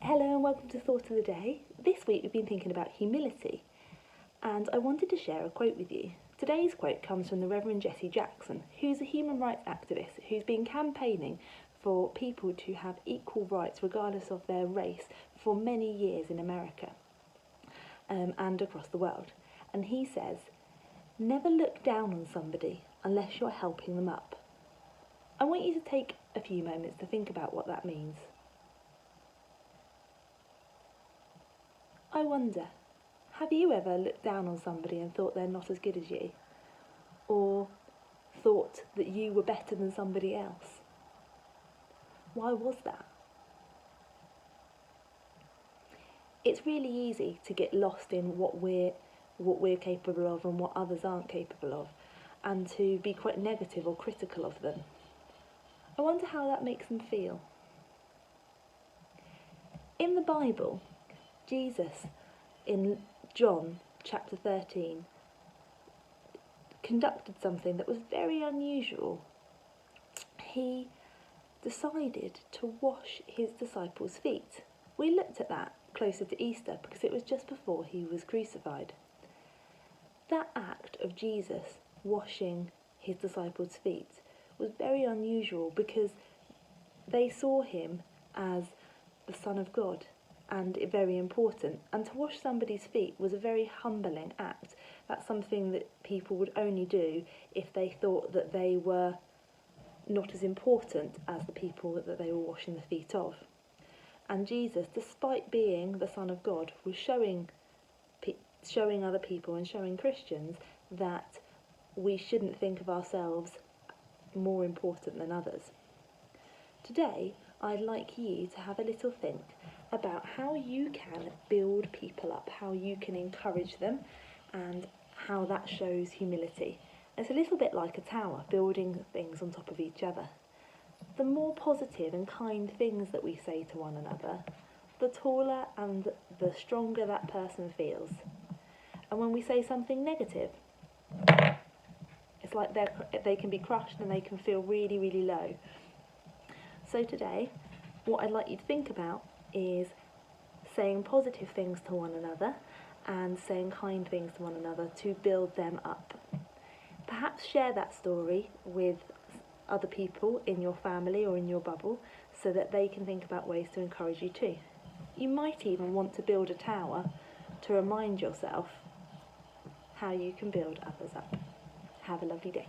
Hello and welcome to Thought of the Day. This week we've been thinking about humility, and I wanted to share a quote with you. Today's quote comes from the Reverend Jesse Jackson, who's a human rights activist who's been campaigning for people to have equal rights regardless of their race for many years in America and across the world. And he says, "Never look down on somebody unless you're helping them up." I want you to take a few moments to think about what that means. I wonder, have you ever looked down on somebody and thought they're not as good as you? Or thought that you were better than somebody else? Why was that? It's really easy to get lost in what we're capable of and what others aren't capable of, and to be quite negative or critical of them. I wonder how that makes them feel. In the Bible, Jesus, in John chapter 13, conducted something that was very unusual. He decided to wash his disciples' feet. We looked at that closer to Easter because it was just before he was crucified. That act of Jesus washing his disciples' feet was very unusual because they saw him as the Son of God and very important. And to wash somebody's feet was a very humbling act. That's something that people would only do if they thought that they were not as important as the people that they were washing the feet of. And Jesus, despite being the Son of God, was showing other people and showing Christians that we shouldn't think of ourselves more important than others. Today, I'd like you to have a little think about how you can build people up, how you can encourage them, and how that shows humility. It's a little bit like a tower, building things on top of each other. The more positive and kind things that we say to one another, the taller and the stronger that person feels. And when we say something negative, it's like they can be crushed and they can feel really, really low. So today, what I'd like you to think about is saying positive things to one another and saying kind things to one another to build them up. Perhaps share that story with other people in your family or in your bubble so that they can think about ways to encourage you too. You might even want to build a tower to remind yourself how you can build others up. Have a lovely day.